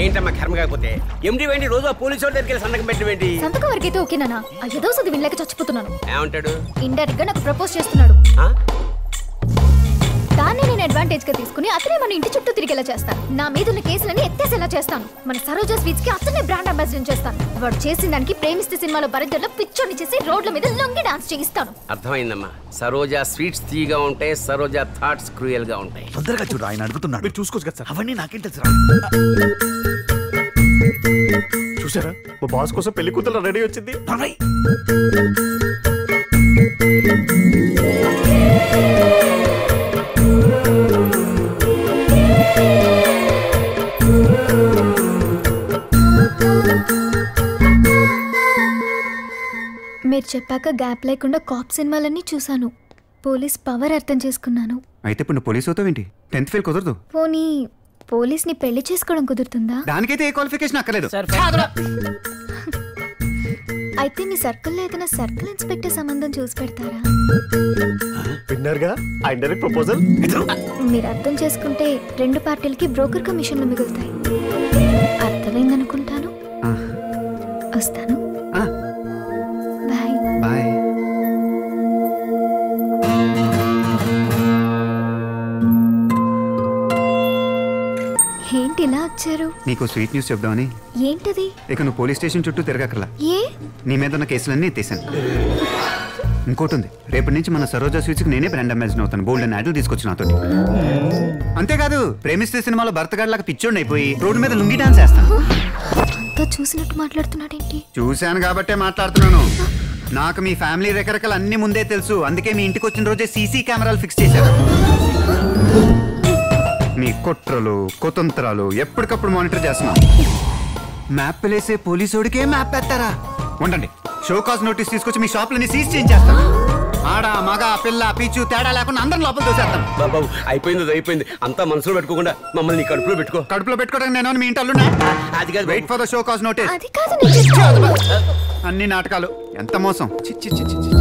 ఏంటమ్మా కర్మ కాకపోతే ఎండి వెండి రోజు ఆ పోలీసు వాళ్ళ దగ్గరికి సంతకం పెట్టివేంటి? సంతకం వరకైతే ఓకేనా? ఏదో సది వినలేక చచ్చిపోతున్నాను. ఏమంటాడు? ఇండైరెక్ట్ గా నాకు ప్రపోజ్ చేస్తున్నాడు. దాన్ని నేను అడ్వాంటేజ్ గా తీసుకుని అతనే మన ఇంటి చుట్టూ తిరిగేలా చేస్తాను. నా మీద ఉన్న కేసులని ఎత్తేసేలా చేస్తాను. మన సరోజా స్వీట్స్ కి అతనే బ్రాండ్ అంబాసిడర్ చేస్తాను. వాడు చేసిన దానికి ప్రేమిస్తే సినిమాలో బరిద్దర్లో పిచ్చోని చేసి రోడ్ల మీద లొంగి డాన్స్ చేయిస్తాను. అర్థమైందమ్మా. సరోజా స్వీట్స్ తీగా ఉంటాయి, సరోజా థాట్స్ క్రూయల్ గా ఉంటాయి. తొందరగా చూడు, ఆయన అడుగుతున్నాడు. మీరు చూసుకోవచ్చు కదా సార్. అవన్నీ నాకేం తెలుసు. చూసారా, మా బాస్ కోసం పెళ్లి కూతురు రెడీ వచ్చింది. మీరు చెప్పాక గ్యాప్ లేకుండా కాప్ సినిమాలన్నీ చూసాను. పోలీస్ పవర్ అర్థం చేసుకున్నాను. అయితే ఇప్పుడు నువ్వు పోలీస్ అవుతావు ఏంటి? 10th ఫెయిల్ కుదరదు. పోనీ పోలీస్ ని పెళ్లి చేసుకోవడం కుదురుతుందా? దానికైతే ఏ క్వాలిఫికేషన్ అక్కర్లేదు. అయితే మీ సర్కిల్లో ఏదైనా సర్కిల్ ఇన్స్పెక్టర్ సంబంధం చూసి పెడతారా? విన్నర్గా ఆ ఇండైరెక్ట్ ప్రపోజల్ మీరు అర్థం చేసుకుంటే 2 పార్టీలకి బ్రోకర్ కమిషన్లు మిగులుతాయి. అర్థమైందనుకుంటాను. వస్తాను. Bye bye. ఏంటి ఇలా వచ్చారు? నీకు స్వీట్ న్యూస్ చెప్దామని. ఏంటది? ఇక నువ్వు పోలీస్ స్టేషన్ చుట్టూ తిరగక్కర్లా. ఏ? నీ మీద ఉన్న కేసులన్నీ ఎత్తేసాను. ఇంకోటి ఉంది, రేపటి నుంచి మన సరోజా స్వీట్స్ కి నేనే బ్రాండ్ అంబాసిడర్ అవుతాను. బోల్డ్ అండ్ యాడ్లు తీసుకొచ్చి నాతో. అంతేకాదు, ప్రేమిస్తే సినిమాలో భర్తగాడిలాగా పిచ్చోడిని అయిపోయి రోడ్డు మీద లుంగి డాన్స్ చేస్తాను. అంతా చూసినట్టు మాట్లాడుతున్నాడేంటి? చూశాను కాబట్టే మాట్లాడుతున్నాను. నాకు మీ ఫ్యామిలీ రెకరకలు అన్ని ముందే తెలుసు. అందుకే మీ ఇంటికి వచ్చిన రోజే సీసీ కెమెరాలు ఫిక్స్ చేశారు. మీ కుట్రలు కుతంత్రాలు ఎప్పటికప్పుడు మానిటర్ చేస్తున్నాం. మ్యాప్ వేసే పోలీసోడికే మ్యాప్ పెట్టారా? ఉండండి, షోకాజ్ నోటీస్ తీసుకొచ్చి మీ షాప్లని సీజ్ చేయించేస్తాను. ఆడ మగ పిల్ల పీచు తేడా లేకుండా అందరం లోపల దోసేస్తాను. బాబు అయిపోయింది అయిపోయింది. అంతా మనసులో పెట్టుకోకుండా మమ్మల్ని కడుపులో పెట్టుకో. కడుపులో పెట్టుకోవడానికి నేను మీ ఇంటి అల్లున్నా? అది కాదు. Wait for the show cause notice. అది కాదు. అన్ని నాటకాలు. ఎంత మోసం. చిచ్చి చిచ్చి చిచ్చి.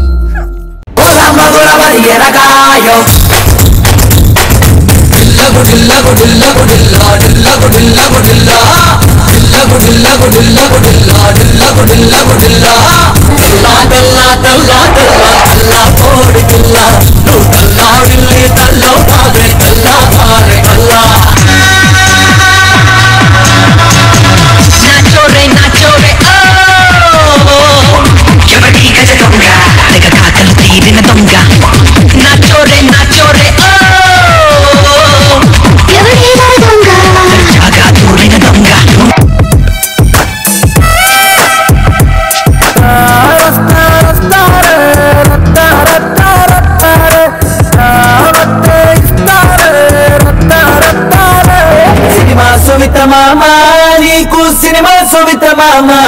సినిమా సువిత మామా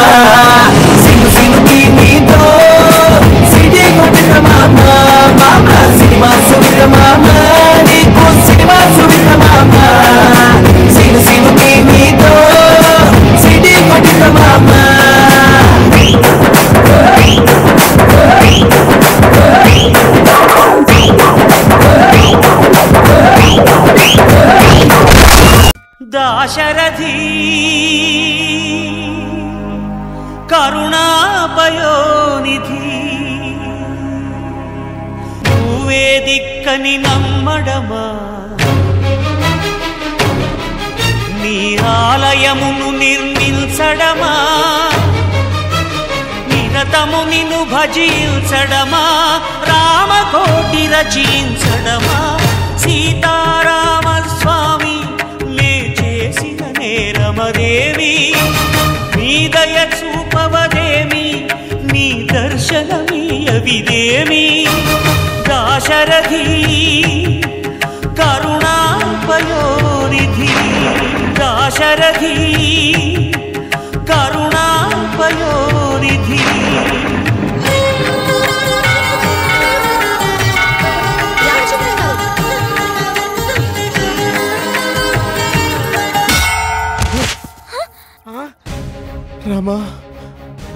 సిను సినుకి నీతో సిటీ కొట్టిన మామా మామా సినిమా సువిత మామా నీకు సినిమా సువిత మామా సిను సినుకి నీతో సిటీ కొట్టిన మామా దాశరథి కరుణాపయోనిధి నువ్వే దిక్కని నమ్మడమా నీ ఆలయమును నిర్మించడమా నిరతము నిన్ను భజించడమా రామకోటి రచించడమా సీతారామ స్వామి లే చేసిన నేరమదేవి నీ దయ చూపవదేమి నీ దర్శనమీయవిదేమి దాశరథి కరుణాపయోనిధి దాశరథి కరుణాపయోనిధి రామా,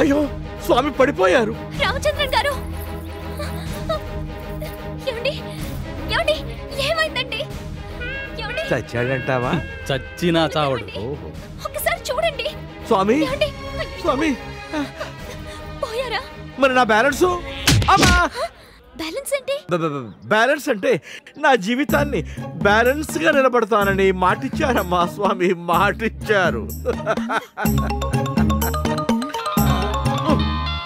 అయ్యో స్వామి పడిపోయారు. రామచంద్రన్ గారు, ఏమండి ఏమైందండి? చచ్చాడంటావా? చచ్చినా చావడు. ఒకసారి స్వామి స్వామి పోయారా? మరి నా బ్యాలెన్స్ బ్యాలెన్స్ ఏంటి? బ్యాలెన్స్ అంటే నా జీవితాన్ని బ్యాలెన్స్ గా నిలబడతానని మాటిచ్చారమ్మా స్వామి, మాటిచ్చారు.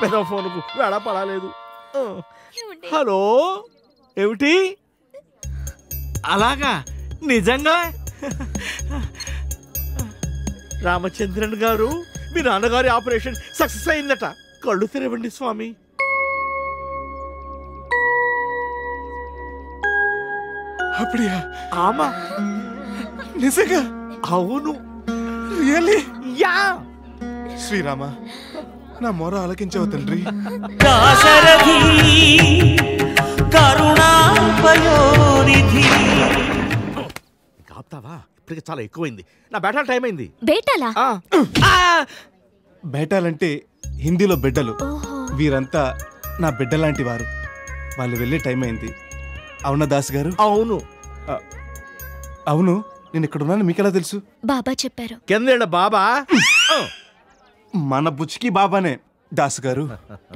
పెద్ద ఫోన్కు వేళ పడలేదు. హలో, ఏమిటి? అలాగా? నిజంగా? రామచంద్రన్ గారు, మీ నాన్నగారి ఆపరేషన్ సక్సెస్ అయిందట. కళ్ళు తెరవండి స్వామి. అప్పుడియా? ఆమా, నిజంగా? అవును. రియల్లీ? యా. శ్రీరామ, నా మొర ఆలకించవు తండ్రి. దాశరథి కరుణాపయోనిధి. కాపుతావా? ఇప్పటికే చాలా ఎక్కువైంది. నా బేటాల టైం అయింది. బేటాలా? బేటాలంటే హిందీలో బిడ్డలు. వీరంతా నా బిడ్డలాంటి వారు. వాళ్ళు వెళ్ళే టైం అయింది. అవునా దాస్ గారు? అవును. అవును, నేను ఇక్కడ ఉన్నాను మీకెలా తెలుసు? బాబా చెప్పారు. కింద బాబా? మన బుచ్చికి బాబానే దాస్ గారు.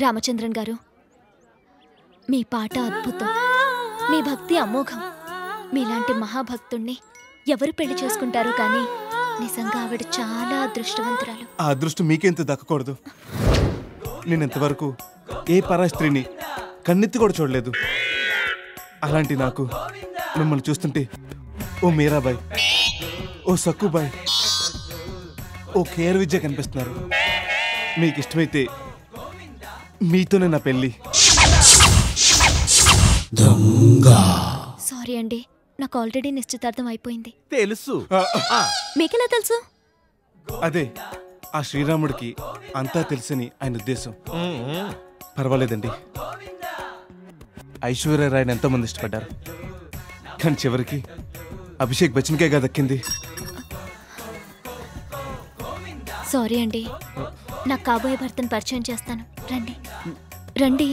రామచంద్రన్ గారు, మీ పాట అద్భుతం, మీ భక్తి అమోఘం. మీలాంటి మహాభక్తుణ్ణి ఎవరు పెళ్లి చేసుకుంటారు? కానీ నిజంగా ఆవిడ చాలా అదృష్టవంతురాలు. ఆ అదృష్టం మీకెంత దక్కకూడదు. నేను ఇంతవరకు ఏ పరా స్త్రీని కన్నెత్తి కూడా చూడలేదు. అలాంటి నాకు మిమ్మల్ని చూస్తుంటే ఓ మీరాబాయ్, ఓ సక్కుబాయ్, ఓ కేర్ విద్య కనిపిస్తున్నారు. మీకు ఇష్టమైతే మీతోనే నా పెళ్ళి. సారీ అండి, నాకు ఆల్రెడీ నిశ్చితార్థం అయిపోయింది. తెలుసు. మీకెలా తెలుసు? అదే, ఆ శ్రీరాముడికి అంతా తెలుసని ఆయన ఉద్దేశం. పర్వాలేదండి. ఐశ్వర్యరాయని ఎంతోమంది ఇష్టపడ్డారు, కానీ చివరికి అభిషేక్ బచ్చన్కేగా దక్కింది. సారీ అండి, నాకు కాబోయే భర్తను పరిచయం చేస్తాను. రండి రండి.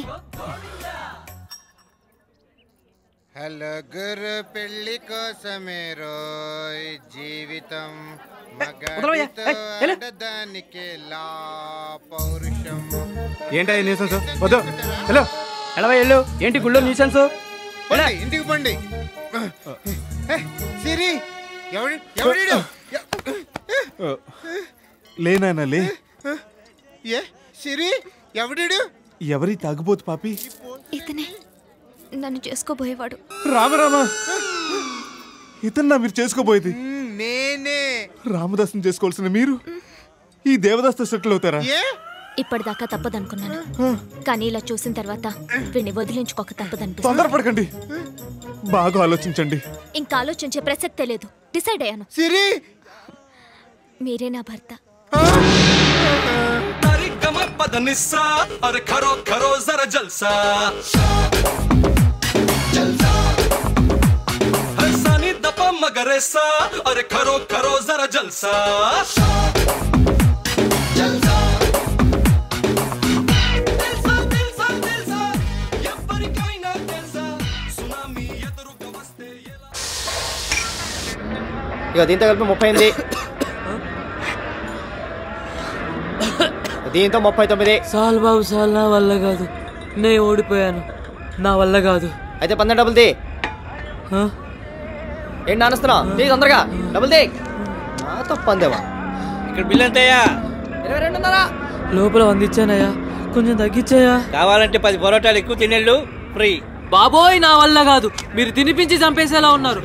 హలగురు పెళ్లి కోసమే రోయ్ జీవితం పౌరుషం. ఏంటయ్యా న్యూసెన్స్? వద్దు. హలో, ఎలా వెళ్ళు? ఏంటి గుళ్ళో న్యూసెన్స్? ఇంటికి పండి. సిరి ఎవడు? లేనా లే. ఏ సిరి ఎవడు? ఎవరి తాగుబోతు పాపి? ఇతనే నన్ను చేసుకోబోయేవాడు. రామరామా, ఇతన్నా మీరు చేసుకోబోయేది? నేనే. రామదాసం చేసుకోవాల్సిన మీరు ఈ దేవదాస్తో సెటిల్ అవుతారా? ఇప్పటిదాకా తప్పదనుకున్నాను, కానీ ఇలా చూసిన తర్వాత వీడిని వదిలించుకోక తప్పదనిపిస్తుంది. తొందరపడకండి, బాగా ఆలోచించండి. ఇంకా ఆలోచించే ప్రసక్తే లేదు. డిసైడ్ అయ్యాను. సిరి, మీరే నా భర్త. మగరేసా అరే కరో కరో జరా జల్సా. ఇక దీంతో కలిపి 38, దీంతో 39. సాల్ బాబు సాల్, నా వల్ల కాదు, నేను ఓడిపోయాను, నా వల్ల కాదు. అయితే 12 డబుల్ ది. ఏంటి నానస్తున్నా? తొందరగా డబుల్ ది. నాతో పందేవా? ఇక్కడ బిల్ ఎంతయ్యా? 22.5. లోపల 100 ఇచ్చానయ్యా, కొంచెం తగ్గించాయా? కావాలంటే 10 పరోటాలు ఎక్కువ తినేళ్ళు ఫ్రీ. బాబోయ్, నా వల్ల కాదు, మీరు తినిపించి చంపేసేలా ఉన్నారు.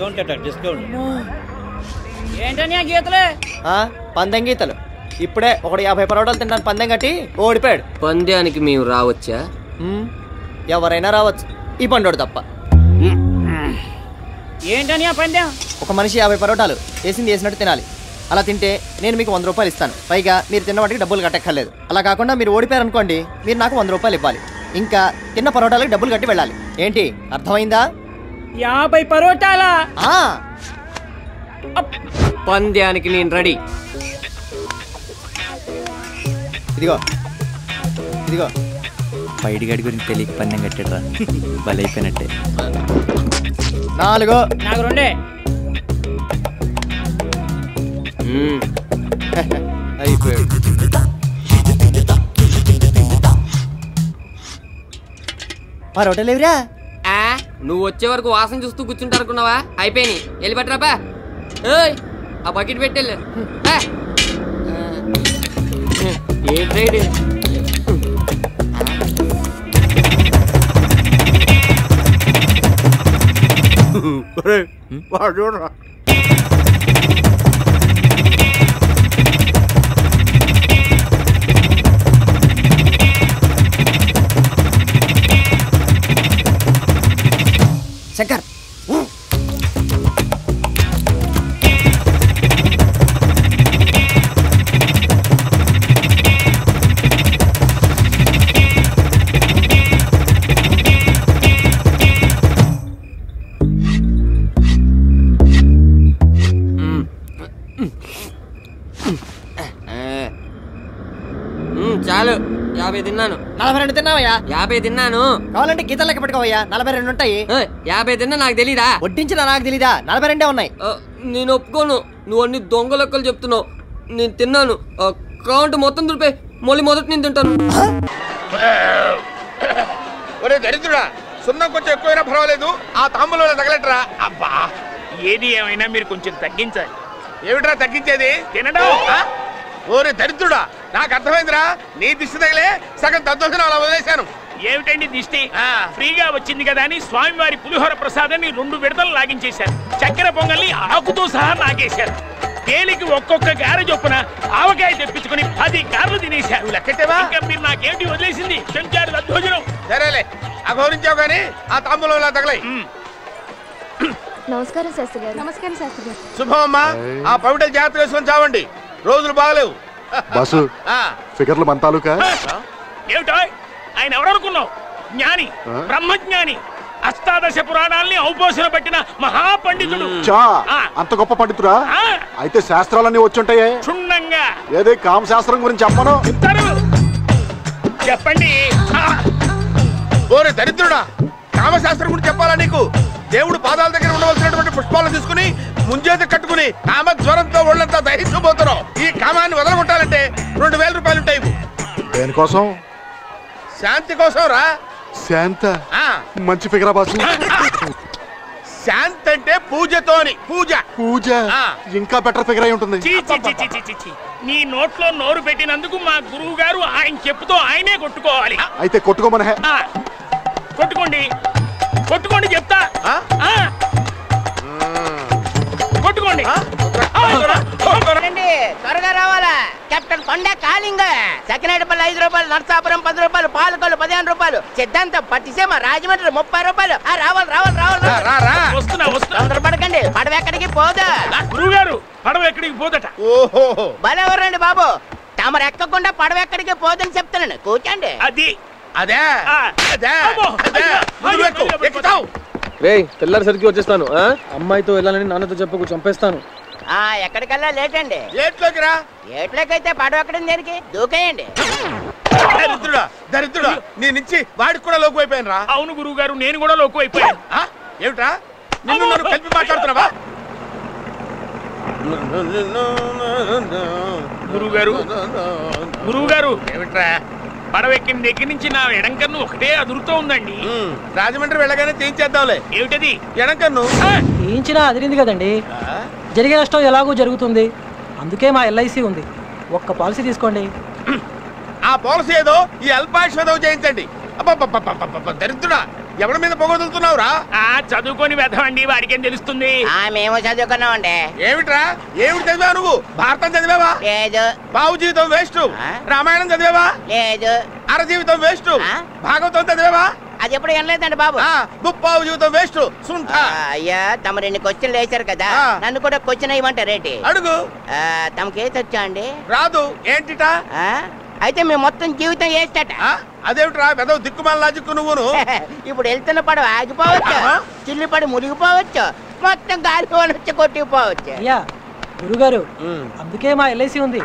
ఏంటని గీతలే? పందెం గీతలు. ఇప్పుడే ఒకడు 50 పరోటాలు తింటాను పందెం కట్టి ఓడిపోయాడు. పంద్యానికి మేము రావచ్చా? ఎవరైనా రావచ్చు, ఈ పండోడు తప్ప. ఏంటని ఆ పందెం? ఒక మనిషి 50 పరోటాలు వేసింది వేసినట్టు తినాలి. అలా తింటే నేను మీకు 100 రూపాయలు ఇస్తాను. పైగా మీరు తిన్న వాటికి డబ్బులు కట్టక్కర్లేదు. అలా కాకుండా మీరు ఓడిపోయారనుకోండి, మీరు నాకు 100 రూపాయలు ఇవ్వాలి. ఇంకా తిన్న పరోటాలకు డబ్బులు కట్టి వెళ్ళాలి. ఏంటి, అర్థమైందా? 50 పరోటాలా? పంద్యానికి నేను రెడీ. ఇదిగో ఇదిగో. పైడిగాడి గురించి తెలియక పందెం కట్టాడురా, బలైపోయినట్టే. 4. నాకు 2. అయిపోయాడు. పరోటా లేవురా? నువ్వు వచ్చే వరకు వాసన చూస్తూ కూర్చుంటారు అనుకున్నావా? అయిపోయినాయి, వెళ్ళి పెట్టరాపా. ఆ బకెట్ పెట్టెళ్ళు. ఏ ట్రైడ్ చూడరా శంకర్, చాలు. 50 తిన్నాను. 42 తిన్నావయ్యా? 50 తిన్నాను. కావాలంటే గీతలు లెక్క పెట్టుకోవయ్యా, 42 ఉంటాయి. 50 తిన్నా నాకు తెలీదా? వడ్డించిన నాకు తెలీదా? 42 ఉన్నాయి. నేను ఒప్పుకోను. నువ్వు అన్ని దొంగ లెక్కలు చెప్తున్నావు. నేను తిన్నాను. కౌంట్ మొత్తం దులిపే, మళ్ళీ మొదటి నేను తింటాను. ఒరే దరిద్రుడా, సున్నం కొంచెం ఎక్కువైనా పర్వాలేదు, ఆ తాంబూలంలో తగలట్రా. అబ్బా, ఏది ఏమైనా మీరు కొంచెం తగ్గించాలి. ఏమిట్రా తగ్గించేది? తినడం. ఓరే దరిద్రుడా, నాకు అర్థమైందిరా. నీ దిష్టి తగిలే సగం దద్దోజనం అలా వదిలేశాను. ఏమిటండి దిష్టి? ఫ్రీగా వచ్చింది కదా అని స్వామివారి పులిహోర ప్రసాదాన్ని 2 విడతలు లాగించేశారు. చక్కెర పొంగల్ని ఆకుతో సహా నాగేశారు. తేలికి ఒక్కొక్క గారె చొప్పున ఆవకాయ తెప్పించుకుని 10 గారెలు తినేశారు. లెక్కటేవా? ఇంకా మీరు నాకేమిటి వదిలేసింది? చెంచారు దద్దోజనం. సరేలే, అఘోరించావు కానీ ఆ తాంబూలంలో తగలై. నమస్కారం శాస్త్రి గారు. నమస్కారం శాస్త్రి గారు. శుభం అమ్మా. ఆ పవిటలు జాగ్రత్త వేసుకొని చావండి, రోజులు బాగలేవు. బాసు, ఫిగర్లు మన తాలూకా? ఏమిటో ఆయన ఎవరనుకున్నావు? జ్ఞాని, బ్రహ్మజ్ఞాని, అష్టాదశ పురాణాల్ని ఔపోసన పట్టిన మహాపండితుడు. అంత గొప్ప పండితుడా? అయితే శాస్త్రాలన్నీ వచ్చుంటాయే క్షుణ్ణంగా. ఏదే కామశాస్త్రం గురించి చెప్పను. చెప్పండి. ఓరే దరిద్రుడా, కామశాస్త్రం గురించి చెప్పాలా నీకు? దేవుడు పాదాల దగ్గర ఉండవలసినటువంటి పుష్పాలను తీసుకుని ముంజేత కట్టుకుని కామ జ్వరంతో ఒళ్ళంతా దహించబోతున్నావు. ఈ కామాన్ని వదలగొట్టాలంటే 2000 రూపాయలు ఉంటాయి. దేనికోసం? శాంతి కోసం రా. శాంత? మంచి ఫిగరా బాసు. శాంతి అంటే పూజతోని. పూజ పూజ ఇంకా బెటర్ ఫిగర్ అయి ఉంటుంది. నీ నోట్లో నోరు పెట్టినందుకు మా గురువు గారు ఆయన చెప్పుతో ఆయనే కొట్టుకోవాలి. అయితే కొట్టుకోమనే. కొట్టుకోండి, కొట్టుకోండి చెప్తా. కొట్టుకోండి. త్వరగా రావాలా? కెప్టెన్ కొండ కాలింగ. సకినేటిపల్లి 5 రూపాయలు, నర్సాపురం 10 రూపాయలు, పాలకొల్లు 15 రూపాయలు, సిద్ధాంతం పట్టిసీమ రాజమండ్రి 30 రూపాయలు. రావాలి రావాలి రావాలి. వస్తున్నా వస్తున్నా. తొందరపడకండి, పడవ ఎక్కడికి పోదు. గురువు గారు, పడవ ఎక్కడికి పోదట. ఓహో, భలేవరండి బాబు, తమరు ఎక్కకుండా పడవ ఎక్కడికి పోదని చెప్తున్నాను. కూర్చోండి. అది అదే తెల్లారి సరికి వచ్చేస్తాను. అమ్మాయితో వెళ్ళాలని నాన్నతో చెప్పకు, చంపేస్తాను. ఎక్కడికల్లా లేట్ అండి. ఏట్లోకి రా. ఏట్లోకైతే పడవ ఎక్కడ దేనికి దూకేయండి. దరిద్రుడా దరిద్రుడా, నీ నుంచి వాడికి కూడా లోకు అయిపోయాను రా. అవును గురువు గారు, నేను కూడా లోకు అయిపోయాను. ఏమిట్రా, నిన్ను నన్ను కలిపి మాట్లాడుతున్నావా? గురువు గారు ఏమిట్రా, పడవ ఎక్కిన దగ్గర నుంచి నా ఎడంకన్ను ఒకటే అదురుతూ ఉందండి. రాజమండ్రి వెళ్ళగానే తీయించేద్దాంలే. ఏమిటది? ఎడంకన్ను తీయించినా అదిరింది కదండి. జరిగే నష్టం ఎలాగో జరుగుతుంది, అందుకే మా ఎల్ఐసి ఉంది. ఒక్క పాలసీ తీసుకోండి. ఆ పాలసీ ఏదో ఈ అల్పాయుష్వేదో చేయించండి. దరిద్రుడా, ఎవరి మీద పొగదులుతున్నావురా? చదువుకొని వెధవండి, వాడికేం తెలుస్తుంది? మేము చదువుకున్నామండి. ఏమిట్రా, ఏమిటి చదివా నువ్వు? భారతం చదివావా? లేదు. బావు జీవితం వేస్ట్. రామాయణం చదివావా? లేదు. అర జీవితం వేస్ట్. భాగవతం చదివావా? అది ఎప్పుడు వినలేదండి బాబు. ముప్పావు జీవితం వేస్ట్. అయ్యా, తమ 2 క్వశ్చన్లు వేశారు కదా, నన్ను కూడా క్వశ్చన్ అయ్యమంటారేంటి? అడుగు. తమకేసి వచ్చా అండి? రాదు. ఏంటిట? అయితే మేము మొత్తం జీవితం వేస్తట. అదేమిట్రా పెదవు దిక్కుమాల లాజిక్కు నువ్వును. ఇప్పుడు వెళ్తున్న పడవ ఆగిపోవచ్చు, చిల్లి పడి మునిగిపోవచ్చు, మొత్తం గాలి వచ్చి కొట్టుకుపోవచ్చు. అయ్యా గురుగారు, అందుకే మా ఎల్ఐసి ఉంది.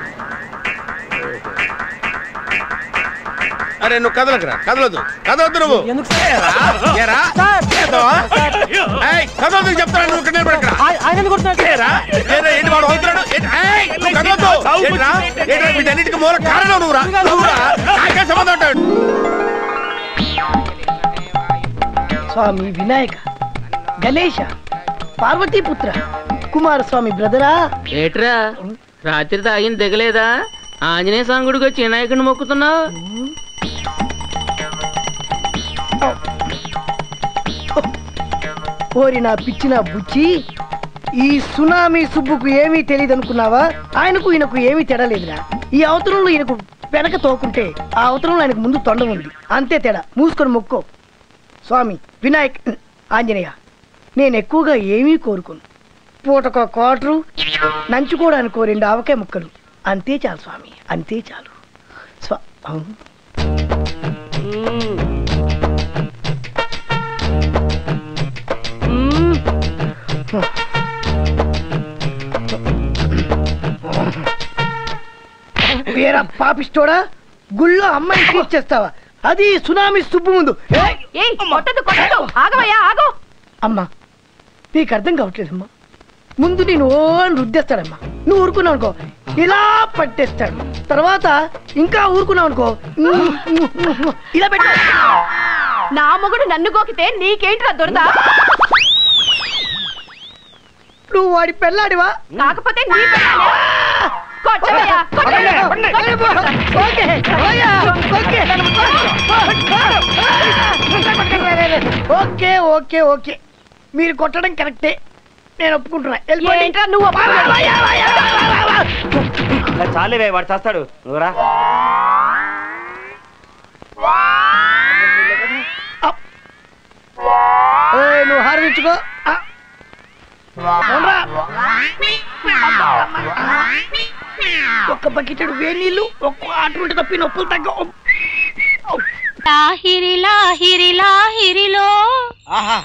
అరే నువ్వు కదలకురా, కదలొద్దు నువ్వు. కదలొద్దు చెప్తాను, నువ్వు ఇక్కడ నిలబడకురా. ఏంటి వాడు అవుతున్నాడు? వీటన్నిటికి మూల కారణం నువ్వురా. నాకే సంబంధం ఉంటాడు. స్వామి వినాయక, గణేశ, పార్వతీపుత్ర, కుమారస్వామి బ్రదరా. ఏట్రా రాత్రి తాగిన దిగలేదా? ఆంజనేయ స్వామి గుడికి వచ్చి వినాయకుడిని మొక్కుతున్నావు. ఓరి నా పిచ్చిన బుచ్చి, ఈ సునామీ సుబ్బుకు ఏమీ తెలియదు అనుకున్నావా? ఆయనకు ఈయనకు ఏమీ తేడాలేదురా. ఈ అవతరంలో ఈయనకు వెనక తోకుంటే ఆ అవతరంలో ఆయనకు ముందు తొండ ఉంది, అంతే తేడా. మూసుకొని మొక్కో. స్వామి వినాయక్, ఆంజనేయ, నేను ఎక్కువగా ఏమీ కోరుకోను. పూటకో కోటరు, నంచుకోవడానికి 2 ఆవకాయ ముక్కలు, అంతే చాలు స్వామి, అంతే చాలు. వేరా పాపిస్తోడా, గుళ్ళో అమ్మాయిని తీర్చేస్తావా? అది సునామీ సుబ్బు ముందు. అమ్మా నీకు అర్థం కావట్లేదమ్మా. ముందు నేను రుద్దేస్తాడమ్మా, నువ్వు ఊరుకున్నావు అనుకో ఇలా పట్టేస్తాడు. తర్వాత ఇంకా ఊరుకున్నావు అనుకో ఇలా పెట్ట. నా మొగుడు నన్ను గోకితే నీకేంట్రా దొరదా? నువ్వు వాడి పెళ్ళాడివా? కాకపోతే నీ ఓకే ఓకే ఓకే, మీరు కొట్టడం కరెక్టే, నేను ఒప్పుకుంటున్నా. చాలేవే, వాడు చేస్తాడు. నువ్వురా. నువ్వు హారగించుకో. ఒక్క బకెటెడు వేడి నీళ్ళు, ఒక్క అటువంటి తప్పి నొప్పులు తగ్గ. ఆహా,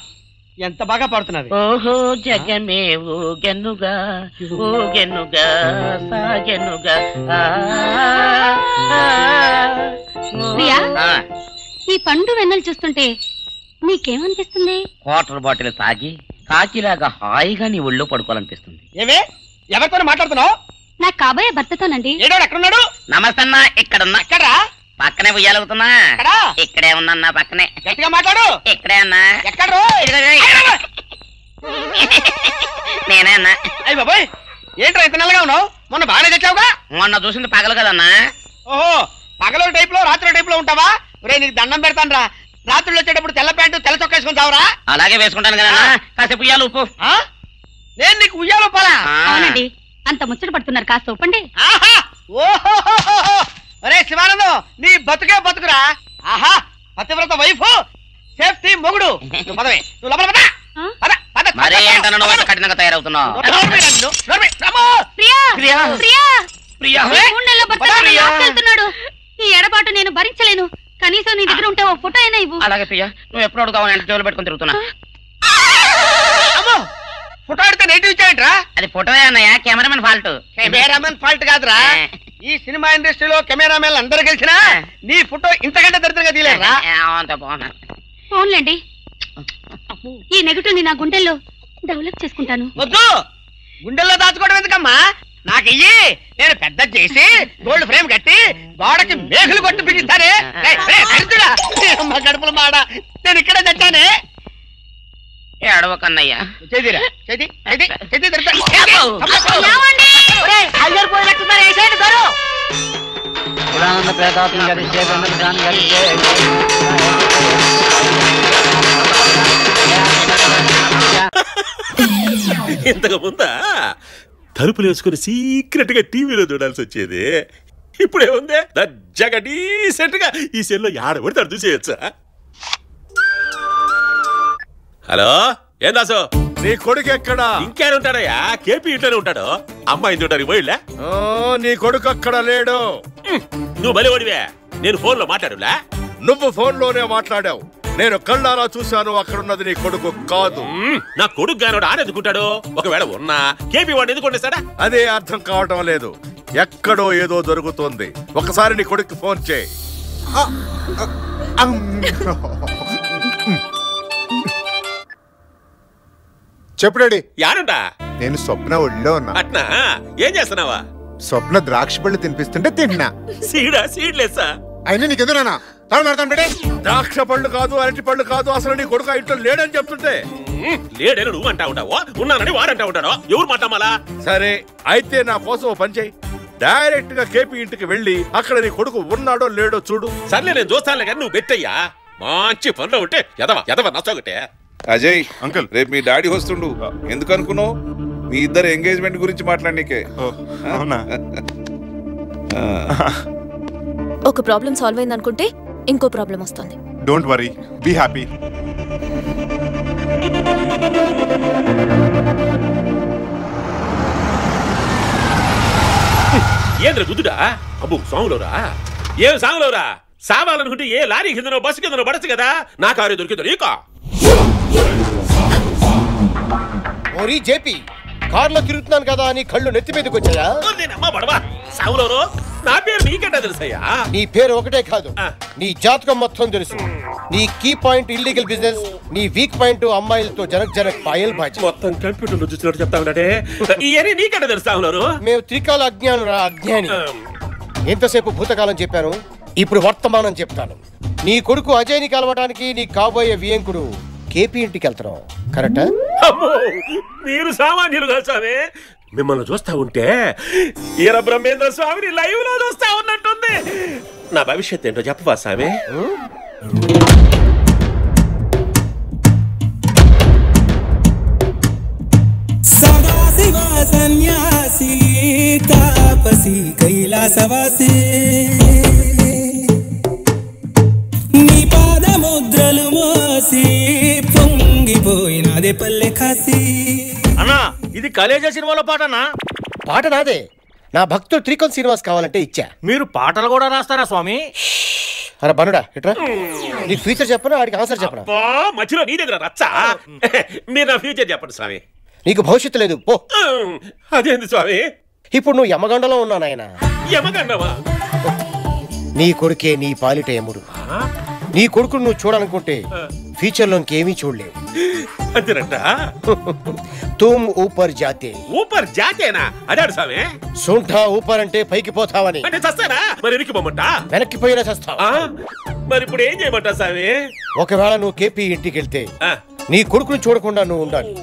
ఎంత బాగా పాడుతున్నది. ఓహో జగమే ఊగెనుగా ఊగెనుగా సాగెనుగా. ప్రియా, ఈ పండు వెన్నెలు చూస్తుంటే నీకేమనిపిస్తుంది? వాటర్ బాటిల్ తాగి కాకిలాగా హాయిగా నీ ఒళ్ళో పడుకోవాలనిపిస్తుంది. ఏమే, ఎవరితో మాట్లాడుతున్నావు? నాకు కాబోయే భర్తతోనండి. ఏడోడు ఎక్కడున్నాడు? నమస్తే అన్నా. ఇక్కడున్నా. ఎక్కడా? పక్కనే ఉయ్యాలవుతున్నా. ఇక్కడే ఉన్నా, పక్కనే. గట్టిగా మాట్లాడు. ఇక్కడే అన్నా. ఎక్కడ? నేనే అన్నా. అయ్యి బాబాయ్, ఏంట్రా ఇంత నల్లగా ఉన్నావు? మొన్న బాగానే తెచ్చావుగా. మొన్న చూసింది పగలు కదన్నా. ఓహో, పగలు టైప్ లో రాత్రి టైప్ లో ఉంటావా? రే నీకు దండం పెడతాను రా. రాత్రులు వచ్చేటప్పుడు తెల్ల ప్యాంటు తెల్ల చొక్కా వేసుకుని చావరా? అలాగే వేసుకుంటాను కదా. కాసేపు ఉయ్యాలు ఉప్పు. నేను నీకు ఉయ్యాలు ఉప్పాలా? అవునండి, అంత ముచ్చట పడుతున్నారు, కాస్త ఒప్పండి. ఓహో, అరే శివానందం, నీ బతుకే బతుకురా. ఆహా, పతివ్రత వైఫ్, సేఫ్టీ మొగుడు. నువ్వు పదవే, నువ్వు లోపల పద. మరే ఏంటన్నా నువ్వు అంత కఠినంగా తయారవుతున్నావు? ఈ ఎడబాటు నేను భరించలేను. కనీసం నీ దగ్గర ఉంటే ఓ ఫోటో అయినా ఇవ్వు. అలాగే ప్రియా, నువ్వు ఎప్పుడు కావాలంటే జోలు పెట్టుకుని తిరుగుతున్నా. ఫోటో అడితే నెగిటివ్ ఇచ్చాయంట్రా? అది ఫోటో అన్నయ్య, కెమెరామెన్ ఫాల్ట్. కెమెరామెన్ ఫాల్ట్ కాదురా. ఈ సినిమా ఇండస్ట్రీలో కెమెరామెన్ అందరూ కలిసినా నీ ఫోటో ఇంతకంటే దరిద్రంగా తీయలేరా? ఫోన్లేండి, ఈ నెగటివ్ ని నా గుండెల్లో డెవలప్ చేసుకుంటాను. వద్దు, గుండెల్లో దాచుకోవడం ఎందుకమ్మా? నాకు ఇయ్యి, నేను పెద్ద చేసి గోల్డ్ ఫ్రేమ్ కట్టి గోడకి మేఘలు కొట్టి పిగిస్తానే. మా గడుపుల మాడ, నేను ఇక్కడే తెచ్చానే. ఏడవకన్నయ్యా. చేదిరా, చేతి చేతి చేతి ఇంతకు ముందా తలుపులు వేసుకుని సీక్రెట్ గా టీవీలో చూడాల్సి వచ్చేది. ఇప్పుడేముంది, దజ్జగా డీసెంట్ గా ఈ సెల్లో ఆడబడితే అర్థం చేయొచ్చా? హలో, ఏం దాసు, నీ కొడుకు ఎక్కడా? ఇంకేనా ఉంటాడయ్యా, కేపీ ఇంట్లోనే ఉంటాడు. అమ్మాయి చూడడానికి పోయిలే. నీ కొడుకు అక్కడ లేడు. నువ్వు బలివాడివే, నేను ఫోన్ లో మాట్లాడులే. నువ్వు ఫోన్ లోనే మాట్లాడావు, నేను కళ్ళారా చూశాను. అక్కడున్నది నీ కొడుకు కాదు. నా కొడుకు గానోడు ఆడెందుకుంటాడు? ఒకవేళ ఉన్నా కేపీ వాడిని ఎందుకుంటేస్తాడా? అదే అర్థం కావటం లేదు. ఎక్కడో ఏదో జరుగుతోంది. ఒకసారి నీ కొడుకు ఫోన్ చేయి. చెప్పు డాడీ. యాడుంటా? నేను స్వప్న ఒళ్ళో ఉన్నా. అట్నా? ఏం చేస్తున్నావా? స్వప్న ద్రాక్ష పళ్ళు తినిపిస్తుంటే తింటున్నా. సీడ్లెస్సా? అయినా నీకెందుకు నాన్న ద్రాక్ష పళ్ళు కాదు, అరటి పళ్ళు కాదు, అసలు నీ కొడుకు ఇంట్లో లేడని చెప్తుంటే లేడని నువ్వు అంటా ఉంటావో, ఉన్నానని వాడంటా ఉంటాడో, ఎవరు మాట్లాడాలా? సరే అయితే నా కోసం ఓ పని చేయి. డైరెక్ట్ గా కేపీ ఇంటికి వెళ్ళి అక్కడ నీ కొడుకు ఉన్నాడో లేడో చూడు. సర్లే నేను చూస్తానులే కానీ నువ్వు పెట్టయ్యా. మంచి పనులు ఉంటే ఎదవ నచ్చొకటే. అజయ్ అంకుల్, రేపు మీ డాడీ వస్తుండు. ఎందుకు అనుకున్నావు? మీ ఇద్దరు ఎంగేజ్మెంట్ గురించి మాట్లాడనీకే. అవునా? ఒక ప్రాబ్లం సాల్వ్ అయింది అనుకుంటే ఇంకో ప్రాబ్లం వస్తుంది. Don't worry, be happy. ఏంద్ర గుద్దుడా? అబ్బు సాంగులోరా? ఏం సాంగులోరా? సావాలనుకుంటే ఏ లారీ కిందనో బస్సు కిందనో పడచ్చు కదా. నా కారు దొరికిందో నీకా? ఓరి జేపీ, కార్లో తిరుగుతున్నాను కదా అని కళ్ళు నెత్తి మీదకి వచ్చాయా? సావులోరు నా పేరు నీకెట్టా తెలుసయ్యా? నీ పేరు ఒకటే కాదు, నీ జాతకం మొత్తం తెలుసు. నీ కీ పాయింట్ ఇల్లీగల్ బిజినెస్, నీ వీక్ పాయింట్ అమ్మాయిలతో జనక్ పాయల్ బాజీ. మొత్తం కంప్యూటర్ లో చూసినట్టు చెప్తా ఉన్నాడే. ఇవన్నీ నీకెట్టా తెలుసా? మేము త్రికాల అజ్ఞాని. ఎంతసేపు భూతకాలం చెప్పాను, ఇప్పుడు వర్తమానం చెప్తాను. నీ కొడుకు అజయ్ని కలవడానికి నీ కాబోయే వియంకుడు కేపీ ఇంటికి వెళ్తున్నావు, కరెక్టా? మీరు సామాన్యులు కాదు స్వామి. మిమ్మల్ని చూస్తా ఉంటే ఈర బ్రహ్మేంద్ర స్వామిని లైవ్ లో చూస్తా ఉన్నట్టుంది. నా భవిష్యత్ ఏంటో చెప్పవా స్వామి? సదాశివ సన్యాసి తాపసి కైలాసవాసి, నీ పాదముద్రలు మోసి పొంగిపోయినదే పల్లె కాసి. అన్నా ఇది కలేజా సినిమాలో పాటనా? పాట నాదే. నా భక్తుడు త్రికోన్ శ్రీనివాస్ కావాలంటే ఇచ్చా. మీరు పాటలు కూడా రాస్తారా స్వామి? అరే బనుడా ఇట్రా, నీకు ఫ్యూచర్ చెప్పనా వాడికి ఆన్సర్ చెప్పనా? మధ్యలో నీ దగ్గర రచ్చా? మీరు నా ఫ్యూచర్ చెప్పండి స్వామి. నీకు భవిష్యత్తు లేదు పో. అదేంది స్వామి? ఇప్పుడు నువ్వు యమగండలో ఉన్నావు నాయన. యమగండవా? నీ కొడుకే నీ పాలిట యముడు. నీ కొడుకును నువ్వు చూడాలనుకుంటే ఫ్యూచర్ లో ఇంకేమీ చూడలేవు. అంతేనంట. తుమ్ ఊపర్ జాతే. ఊపర్ జాతేనా? అదాడు స్వామి. సొంఠా ఊపర్ అంటే పైకి పోతావని. అంటే చస్తానా? మరి వెనక్కి పోమంటా? వెనక్కి పోయినా చస్తావా? మరి ఇప్పుడు ఏం చేయమంటా స్వామి? ఒకవేళ నువ్వు కేపీ ఇంటికి వెళ్తే నీ కొడుకును చూడకుండా నువ్వు ఉండాలి.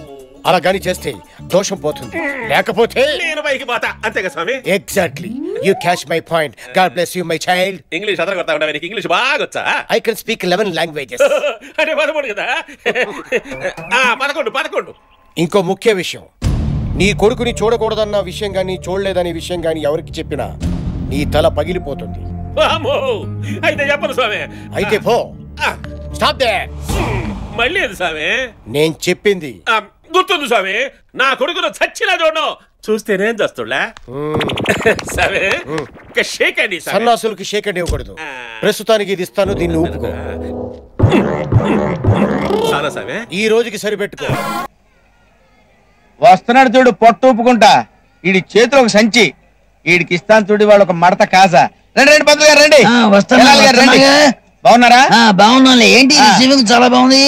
అలా గాని చేస్తే దోషం పోతుంది, లేకపోతే నేను పైకి పోతా. అంతేగా స్వామి? Exactly, you catch my point. God bless you my child. English అదర కొడతా ఉంటా. నీకు ఇంగ్లీష్ బాగా వచ్చా? I can speak 11 languages. అంటే 13 కదా? 11. ఇంకో ముఖ్య విషయం, నీ కొడుకుని చూడకూడదన్న విషయం గాని చూడలేదనే విషయం గాని ఎవరికి చెప్పినా నీ తల పగిలిపోతుంది. అయితే చెప్పను స్వామి. అయితే పో. Stop there. మళ్ళీ అది స్వామి? నేను చెప్పింది గుర్తుంది స్వామి. నా కొడుకును చచ్చినా చూడను. చూస్తేనేం చేస్తుడా స్వామి? షేక్ అండి. సన్నాసులకి షేక్ అండి ఇవ్వకూడదు. ప్రస్తుతానికి ఇది ఇస్తాను, దీన్ని ఊపుకో. ఈ రోజుకి సరిపెట్టుకో. వస్తున్నాడు చూడు పొట్టు ఊపుకుంటా. ఈడి చేతిలో ఒక సంచి, ఈడికి ఇస్తాను చూడు వాళ్ళు ఒక మడత కాసా. రండి పంతులు గారు రండి. బాగున్నారా? బాగున్నా. ఏంటి రిసీవింగ్ చాలా బాగుంది.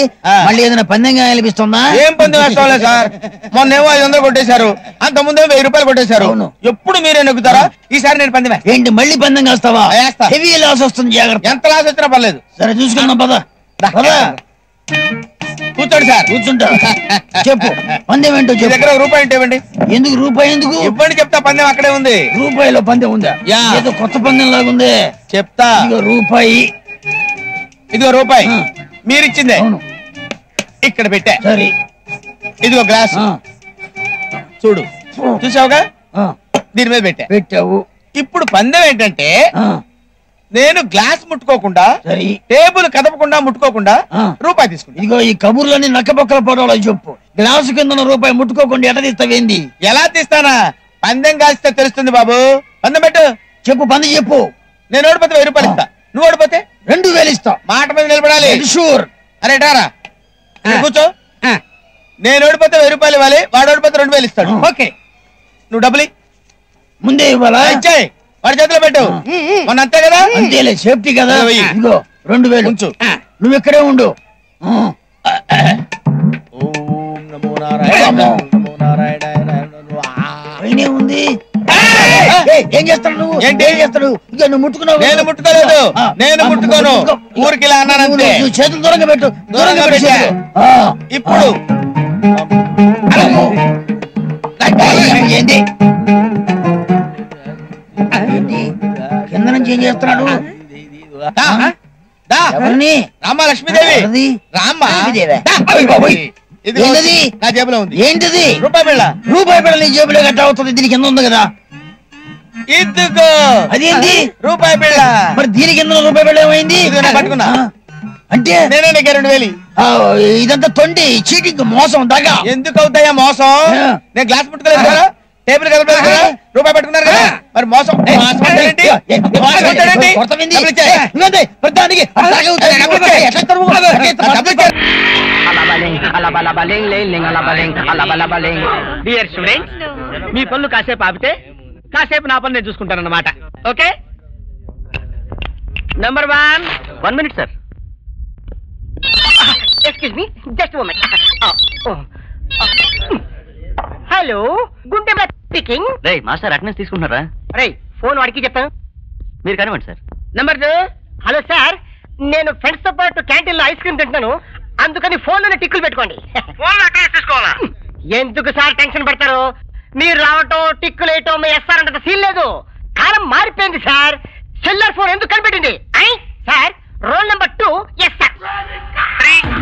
మళ్ళీ ఏదైనా పందెంగా అనిపిస్తుందా? ఏం పందెం వేసుకోవాలి సార్? మొన్నేమో 500 కొట్టేశారు, అంత ముందేమో 1000 రూపాయలు కొట్టేశారు. ఎప్పుడు మీరే నెగ్గుతారా? ఈసారి నేను పందెం. ఏంటి మళ్ళీ పందెం వేస్తావా? హెవీ లాస్ వస్తుంది, జాగ్రత్త. ఎంత లాస్ వచ్చినా పర్లేదు. సరే చూసుకుందాం పద. కూర్చోండి సార్. కూర్చుంటా. చెప్పు పందెం ఏంటో చెప్పు. దగ్గర రూపాయి అంటే ఇవ్వండి. ఎందుకు రూపాయి? ఎందుకు ఇవ్వండి చెప్తా. పందెం అక్కడే ఉంది. రూపాయిలో పందెం ఉందా? ఏదో కొత్త పందెం లాగుంది. చెప్తా. రూపాయి. ఇదిగో రూపాయి మీరిచ్చిందే, ఇక్కడ పెట్టా. సరే ఇదిగో గ్లాస్ చూడు. చూసావుగా? దీని మీద పెట్టావు. ఇప్పుడు పందెం ఏంటంటే నేను గ్లాస్ ముట్టుకోకుండా, టేబుల్ కదపకుండా ముట్టుకోకుండా రూపాయి తీసుకుంటా. ఇదిగో ఈ కబుర్లన్నీ నక్కపక్కల పోవడం చెప్పు. గ్లాసు కింద రూపాయి ముట్టుకోకుండా ఎట తీస్తావేంది? ఎలా తీస్తానా? పందెం కాస్తే తెలుస్తుంది బాబు. పందెం పెట్టు. చెప్పు పందెం చెప్పు. నేను ఓడిపోతే 1000 రూపాయలు ఇస్తా. నువ్వు ఓడిపోతే 2000 ఇస్తా. మాట మీద నిలబడాలి. షూర్. అరే డారా కూర్చో. నేను ఓడిపోతే 1000 రూపాయలు ఇవ్వాలి, వాడు ఓడిపోతే 2000 ఇస్తాడు. ఓకే, నువ్వు డబ్బులు ముందే ఇవ్వాలా? ఇచ్చాయి. వాడి చేతిలో పెట్టు. మొన్న అంతే కదా? అంతేలే, సేఫ్టీ కదా. ఇదిగో 2000 ఉంచు. నువ్వు ఇక్కడే ఉండు. అయినే ఉంది. ఏం చేస్తాడు నువ్వు? ఏం చేస్తాడు? ఇక నువ్వు ముట్టుకున్నావు. నేను ముట్టుకోలేదు. నేను ముట్టుకోను. ఊరికి ఇలా అన్నానంతే. చేతులు దూరంగా పెట్టు. దూరంగా పెట్టు. ఇప్పుడు ఏంటి కింద నుంచి ఏం చేస్తున్నాడు? రామ్మ లక్ష్మీదేవి. రామ్మ ఏంటది? నా జేబులో ఉంది. ఏంటిది? రూపాయి బిళ్ళ. రూపాయి బిళ్ళ నీ జేబులో గట్ట అవుతుంది. దీని కింద ఉంది కదా. ఇదిగో అదేంటి? రూపాయి బిళ్ళ. మరి దీని కింద రూపాయి బిళ్ళ ఏమైంది? పట్టుకున్నా అంటే నేనే 2000. ఇదంతా తొండి, చీటింగ్, మోసం, దగ్గ. ఎందుకు అవుతాయా మోసం? నేను గ్లాస్ ముట్టుకోలేదు కదా, టేబుల్ కలపలేదు కదా, రూపాయి పట్టుకున్నారు కదా, మరి మోసం. డియర్ స్టూడెంట్స్, మీ పనులు కాసేపు ఆపితే కాసేపు నా పని నేను చూసుకుంటానన్నమాట. Okay, number 1 minute sir. Excuse me, just moment. Hello, Gunde speaking. రే మాస్టర్ అటెండెన్స్ తీసుకుంటున్నారా? రే, ఫోన్ వాడికి చెప్తాను. మీరు కనివ్వండి సార్. నంబర్ 2. హలో సార్, నేను ఫ్రెండ్స్ తో పాటు క్యాంటీన్ లో ఐస్ క్రీమ్ తింటున్నాను, అందుకని ఫోన్ లోనే టిక్కులు పెట్టుకోండి. ఫోన్ తీసుకోవాలా? ఎందుకు సార్ టెన్షన్ పడతారు? మీరు రావటం, టిక్కులు వేయటం మీ ఎస్ఆర్ అంత సీన్ లేదు. కాలం మారిపోయింది సార్. సెల్లర్ ఫోన్ ఎందుకు కనిపెట్టింది? Sir, roll number 2. Yes sir.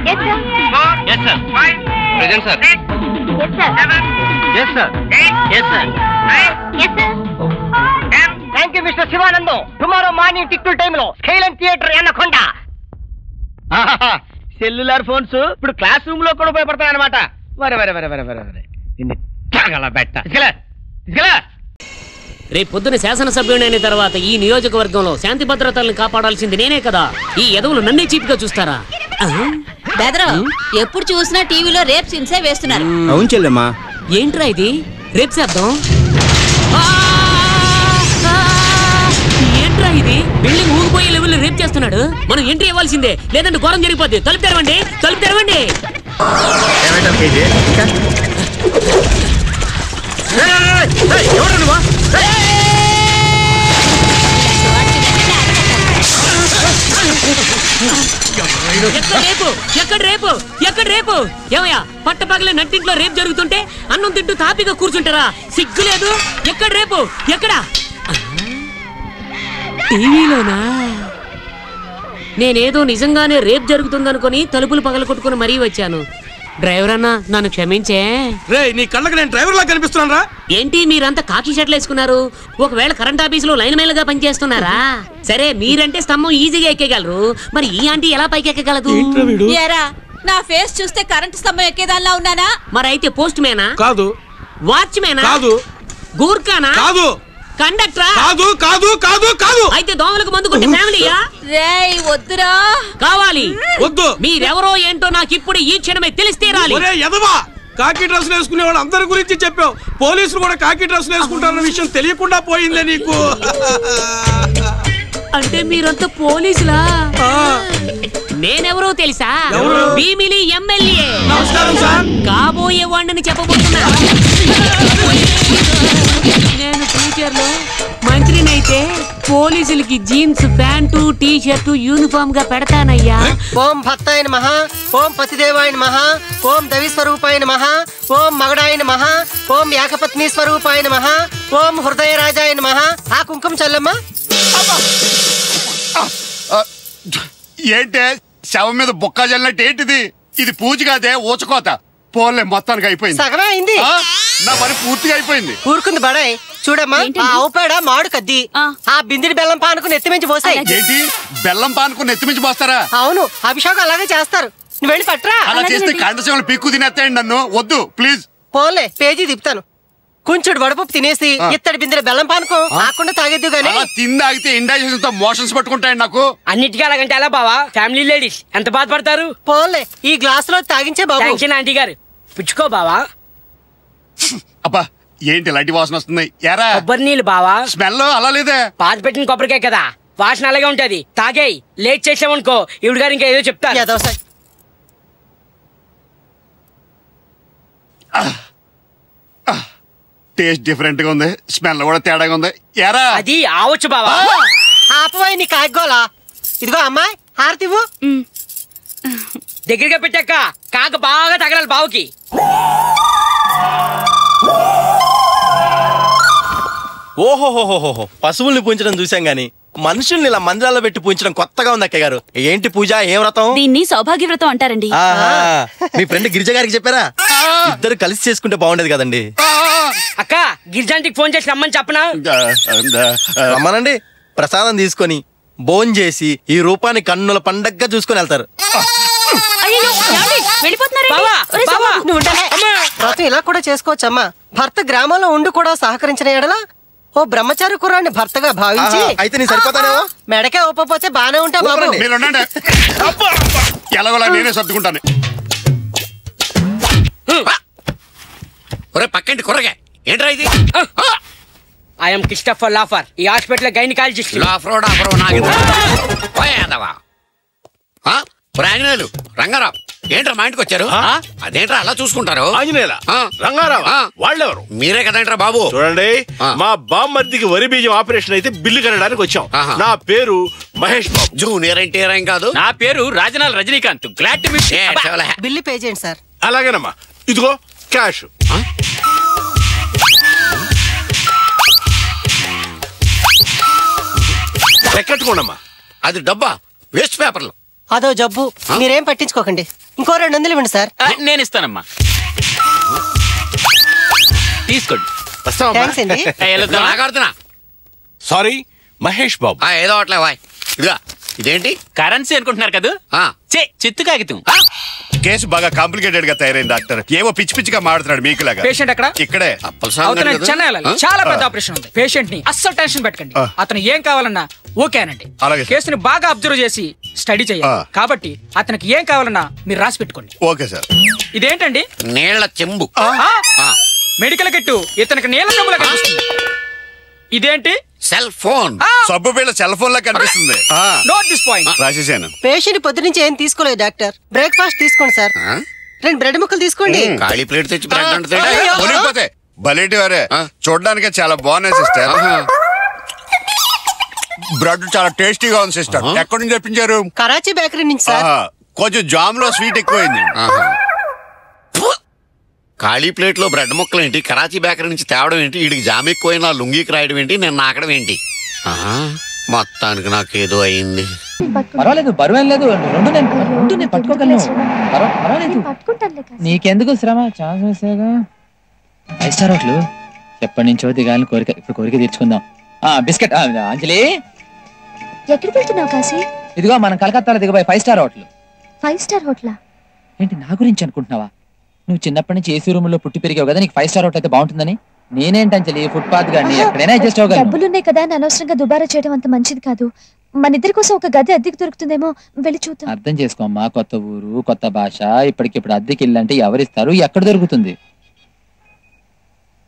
3, 4, yes sir. 5, present sir. 6, yes sir. 7, yes sir. 8, yes sir. 9, yes sir. 10. Thank you Mr. Shivanando. Tomorrow morning టిక్కుల టైమ్ లో స్కైలెన్ థియేటర్ ఎన్నకొండ. సెల్యులార్ ఫోన్స్ ఇప్పుడు classroom లో కూడా ఉపయోగపడతాయి అన్నమాట. వరే వరే వరే వరే వరే నిన్ను తగల బెట్ట. రేపు పొద్దున శాసనసభ్యుడైన తర్వాత ఈ నియోజకవర్గంలో శాంతి భద్రతలను కాపాడాల్సింది నేనే కదా. ఈ ఎదవులు నన్నే చీప్ గా చూస్తారా? ఎప్పుడు చూసినా టీవీలో రేప్ సీన్సే వేస్తున్నారు. అవును చెల్లెమ్మా. ఏంట్రా ఇది? రేప్ శబ్దం ఏంట్రా ఇది? బిల్డింగ్ ఊగిపోయే లెవెల్ రేప్ చేస్తున్నాడు. మనం ఎంట్రీ ఇవ్వాల్సిందే, లేదంటే ఘోరం జరిగిపోద్ది. తలుపు తెరవండి, తలుపు తెరవండి. ఎక్కడ రేపు? ఏమయ్యా, పట్ట పగలే నట్టింట్లో రేపు జరుగుతుంటే అన్నం తింటూ తాపిగా కూర్చుంటారా? సిగ్గు లేదు. ఎక్కడ రేపు? ఎక్కడ? టీవీలోనా? నేనేదో నిజంగానే రేపు జరుగుతుందనుకొని తలుపులు పగల కొట్టుకుని మరీ వచ్చాను. డ్రైవర్ అన్నా, నన్ను క్షమించే. రే, నీ కళ్ళకి నేను డ్రైవర్ లా కనిపిస్తున్నారా? ఏంటి మీరంతా కాకి షర్ట్లు వేసుకున్నారు? ఒకవేళ కరెంట్ ఆఫీసులో లైన్ మెయిల్ గా పనిచేస్తున్నారా? సరే, మీరంటే స్తంభం ఈజీగా ఎక్కగలరు, మరి ఈ ఆంటీ ఎలా పైకి ఎక్కగలదు? నా ఫేస్ చూస్తే కరెంట్ స్తంభం ఎక్కేదాల్లా ఉన్నానా? మరి అయితే పోస్ట్ మేనా? కాదు. వాచ్మేనా? కాదు. గూర్ఖానా? కాదు. కండక్టరా? కాదు కాదు కాదు కాదు. అయితే దోమలకు మందు కొట్టే ఫ్యామిలీయా? రేయ్ వద్దురా. కావాలి. వద్దు. మీరెవరో ఏంటో నాకు ఇప్పుడు ఈ క్షణమే తెలిస్తే రాలి. ఒరే ఎదవా, కాకి డ్రెస్సులు వేసుకునే వాళ్ళు అందరి గురించి చెప్పావు. పోలీసులు కూడా కాకి డ్రెస్సులు వేసుకుంటారన్న విషయం తెలియకుండా పోయిందే నీకు. అంటే మీరంతా పోలీసులా? నేనెవరో తెలుసా? భీమిలి ఎమ్మెల్యే. నమస్కారం సార్. కాబోయే వాడిని చెప్పబోతున్నా. నేను ఫ్యూచర్ లో మంత్రినైతే పోలీసులకి jeans pant, T shirt uniform గా పెడతానయ్యా. ఓం భక్తాయ నమః, ఓం పతిదేవాయ నమః, ఓం దవి స్వరూపాయ నమః, ఓం మగడాయ నమః, ఓం ఏకపత్ని స్వరూపాయ నమః, ఓం హృదయ రాజాయ నమః. ఆ కుంకుమ చల్లమ్మా. ఏంటే శవం మీద బొక్క జల్లినట్టు ఏంటిది? ఇది పూజ కాదే, ఊచకోత. పోలే, మొత్తానికి అయిపోయింది. సగమే అయింది. నా పని పూర్తిగా అయిపోయింది. ఊరుకుంది బడాయ్. చూడమ్మా, ఆ ఆవు పేడ మాడు కద్ది, ఆ బిందిరి బెల్లం పానుకుని ఎత్తిమించి పోసాయి. ఏంటి, బెల్లం పానుకుని ఎత్తిమించి పోస్తారా? అవును, అభిషేకం అలాగే చేస్తారు. నువ్వు వెళ్ళి పట్రా. అలా చేస్తే కండశీమలు పిక్కు తినేస్తాయండి నన్ను. వద్దు ప్లీజ్. పోలే, పేజీ తిప్పుతాను. కొంచెం వడపప్పు తినేసి ఇత్తడి బిందెల బెల్లం పానుకో ఆకుండా తాగేద్దు గానీ. తిందాగితే ఇండైజెషన్ తో మోషన్స్ పట్టుకుంటాయండి నాకు. అన్నిటికీ అలాగంటే ఎలా బావా? ఫ్యామిలీ లేడీస్ ఎంత బాధపడతారు. పోలే, ఈ గ్లాస్ లో తాగించే బాబు. ఆంటీ గారు పుచ్చుకో బావా. అబ్బా, ఏంటి ఇలాంటి వాసన వస్తుంది? ఎరా కొబ్బరి నీళ్ళు బావా. స్మెల్ అలా లేదే. పాత పెట్టిన కొబ్బరికాయ కదా, వాసన అలాగే ఉంటది. తాగేయ్, లేట్ చేసామనుకో ఇవిడు గారు ఇంకా ఏదో చెప్తారు. టేస్ట్ డిఫరెంట్ గా ఉంది, స్మెల్ కూడా తేడాగా ఉంది. ఎరా అది ఆవచ్చు బావా. ఆపవాయి నీ కాగ్గోలా. ఇదిగో అమ్మాయి హారతివ్వు. దగ్గరగా పెట్టాక కాక బాగా తగలాలి బావుకి. ఓహోహోహోహో, పశువుల్ని పూజించడం చూసాం గానీ మనుషుల్ని ఇలా మందిరాల్లో పెట్టి పూజించడం కొత్తగా ఉంది అక్కయ్య గారు. ఏంటి పూజ, ఏం వ్రతం? దీన్ని సౌభాగ్య వ్రతం అంటారండి. మీ ఫ్రెండ్ గిరిజ గారికి చెప్పారా? ఇద్దరు కలిసి చేసుకుంటే బాగుండేది కదండి. అక్క గిరిజాంటికి ఫోన్ చేసి రమ్మని చెప్పనా? రమ్మనండి. ప్రసాదం తీసుకొని భోజనం చేసి ఈ రూపాన్ని కన్నుల పండగగా చూసుకొని వెళ్తారు. వ్రతం ఇలా కూడా చేసుకోవచ్చమ్మా. భర్త గ్రామంలో ఉండి కూడా సహకరించిన ఎడల ఓ బ్రహ్మచారి కుర్రాన్ని భర్తగా భావించి అయితే నీ సరిపోతానేమో. మెడకే ఒప్పపోతే బానే ఉంటా బాబు. ఎలాగోలా నేనే సర్దుకుంటాను. పక్కంటి కుర్రగా ఏంట్రా ఇది? ఐఎమ్ క్రిస్టఫర్ లాఫర్, ఈ hospital gynaecologist. Laughter Anjaneyulu, Rangarao ఏంట్రా మా ఇంటికి వచ్చారు? అదేంట్రా అలా చూసుకుంటారు? ఆంజనేయుల, రంగారావు వాళ్ళెవరు? మీరే కదేంట్రా బాబు? చూడండి, మా బామ్మర్దికి వరి బీజం ఆపరేషన్ అయితే బిల్లు కనడానికి వచ్చాం. నా పేరు మహేష్ బాబు. జూనియర్ ఎన్టీఆర్ ఏం కాదు. నా పేరు Rajanala Rajinikanth. Glad to meet you. Bill pay చేయండి సార్. అలాగేనమ్మా, ఇదిగో క్యాష్. లెక్కెట్టుకోండమ్మా. అది డబ్బా, వేస్ట్ పేపర్లు. అదో జబ్బు, మీరేం పట్టించుకోకండి. ఇంకో 200 ఇవ్వండి సార్. నేను ఇస్తానమ్మా, తీసుకోండి. థాంక్స్ అండి. సారీ మహేష్ బాబు. ఏదో అట్లే వాయ్. ఇదిగా ఇదేంటి? కరెన్సీ అనుకుంటున్నారు కదా? చిత్తు కాగితం. కేసు బాగా కాంప్లికేటెడ్ గా తయారైంది డాక్టర్. ఏవో పిచ్చి పిచ్చిగా మాడుతున్నాడు మీకులాగా. పేషెంట్ ఎక్కడ? ఇక్కడే. చెన్నై వెళ్ళాలి. చాలా పెద్ద ఆపరేషన్ ఉంది. పేషెంట్ ని అస్సలు టెన్షన్ పెట్టకండి. అతను ఏం కావాలన్నా ఓకే అనండి. కేసుని బాగా అబ్జర్వ్ చేసి స్టడీ చేయాలి కాబట్టి అతనికి ఏం కావాలన్నా మీరు రాసి పెట్టుకోండి. Okay sir. ఇదేంటండి? నీళ్ల చెంబు. Medical kit. ఇతనికి నీళ్ల చెంబులా కనిపిస్తుంది. ఇదేంటి? Cell phone. సబ్బు బిళ్ళ సెల్ ఫోన్ లా కనిపిస్తుంది. Note this point. రాసేసాను. పేషెంట్ పొద్దు నుంచి ఏం తీసుకోలేదు డాక్టర్. బ్రేక్ఫాస్ట్ తీసుకోండి సార్. 2 బ్రెడ్ ముక్కలు తీసుకోండి. ఖాళీ ప్లేట్ తెచ్చి బ్రెడ్ బలేటి వారే చూడడానికి చాలా బాగున్నాయి సిస్టర్. బ్రెడ్ చాలా టేస్టీగా ఉంది సిస్టర్. ఎక్కడి నుంచి తెప్పించారు? కరాచీ బేకరీ నుంచి సార్. కొంచెం జామ్ లో స్వీట్ ఎక్కువైంది. ఖాళీ ప్లేట్ లో బ్రెడ్ ముక్కలు ఏంటి? కరాచీ బేకరీ నుంచి తేవడం ఏంటి? వీడికి జామ్ ఎక్కువైనా లుంగికి రాయడం ఏంటి? నేను నాకడం ఏంటి? మొత్తానికి నాకేదో అయింది. పర్వాలేదు, బరువేం లేదు. రెండు నేను పట్టుకోగలను. పర్వాలేదు, నీకెందుకు శ్రమ? చాసేగా 5 స్టార్ హోటల్ ఎప్పటి నుంచో దిగాలని కోరిక. ఇప్పుడు కోరిక తీర్చుకుందాం. బిస్కెట్. అంజలి, ఎక్కడికి వెళ్తున్నావు కాశీ? ఇదిగో మనం కలకత్తాలో దిగబోయే 5 స్టార్ హోటల్. 5 స్టార్ హోటలా? ఏంటి నా గురించి అనుకుంటున్నావా? నువ్వు చిన్నప్పటి నుంచి ఏసీ రూమ్ లో పుట్టి పెరిగావు కదా, నీకు 5 స్టార్ హోటల్ అయితే బాగుంటుందని. నేనేంటి అంజలి, ఫుట్పాత్ గానీ ఎక్కడైనా అడ్జస్ట్ అవ్వగలను. డబ్బులున్నాయి కదా అని అనవసరంగా దుబారా చేయడం అంత మంచిది కాదు. మన ఇద్దరి కోసం ఒక గది అద్దెకి దొరుకుతుందేమో, వెళ్ళి చూద్దాం. అర్థం చేసుకోమ్మా, కొత్త ఊరు, కొత్త భాష. ఇప్పటికిప్పుడు అద్దెకి ఇల్లంటే ఎవరిస్తారు, ఎక్కడ దొరుకుతుంది?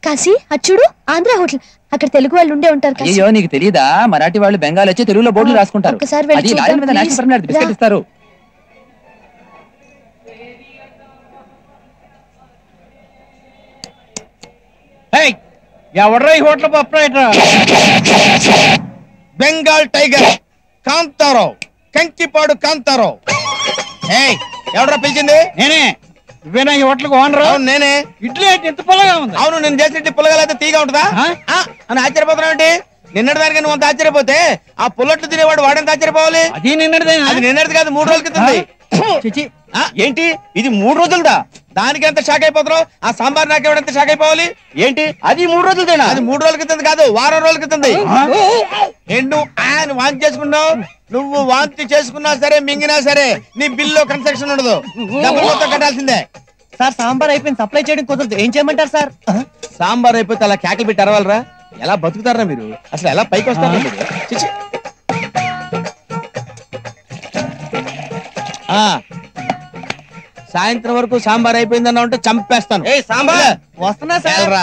కాశీ అటు చూడు, ఆంధ్ర హోటల్. అక్కడ తెలుగు వాళ్ళు ఉండే ఉంటారు. అయ్యో నీకు తెలియదా? మరాఠీ వాళ్ళు బెంగాల్ వచ్చి తెలుగులో బోర్డులు రాసుకుంటారు. అది లారీ మీద నేషనల్ పర్మిట్ బిస్కెట్ ఇస్తారు. ఎవడ్రా ఈ hotel operator? Bengal tiger Kantharao, Kankipadu Kantharao. ఎవడ్రా పిలిచింది? నేనే. నువ్వేనా ఈ హోటల్ ఓనర్? నేనే. ఇడ్లీ ఎంత పుల్లగా ఉంది? అవును, నేను చేసిన ఇడ్లీ పుల్లగా అయితే తీగా ఉంటుందా అని ఆశ్చర్యపోతున్నావు ఏంటి? నిన్నటి దానికి నువ్వు అంత ఆశ్చర్యపోతే ఆ పుల్లట్లు తినేవాడు వాడెంత ఆశ్చర్యపోవాలి? అది నిన్నటిది. అది నిన్నటిది కాదు, 3 రోజుల క్రితం. ఏంటి ఇది 3 రోజులదా? దానికి ఎంత షాక్ అయిపోతున్నావు? ఆ సాంబార్ నాకెవడంత షాక్ అయిపోవాలి ఏంటి? అది 3 రోజులదేనా? అది 3 రోజుల క్రితం కాదు, వారం రోజుల క్రితం. నువ్వు ఆయన వాంతి చేసుకున్నావు. నువ్వు వాంతి చేసుకున్నా సరే, మింగినా సరే నీ బిల్లో కన్స్ట్రక్షన్ ఉండదు. డబ్బులు మొత్తం కట్టాల్సిందే. సార్ సాంబార్ అయిపోయింది, సప్లై చేయడం కుదరదు. ఏం చేయమంటారు సార్? సాంబార్ అయిపోతే అలా కేకలు పెట్టి అరవాలరా? ఎలా బతుకుతారా మీరు? అసలు ఎలా పైకి వస్తారా మీరు? సాయంత్రం వరకు సాంబార్ అయిపోయిందన్నా ఉంటే చంపేస్తాను. సాంబార్ వస్తున్నా సార్.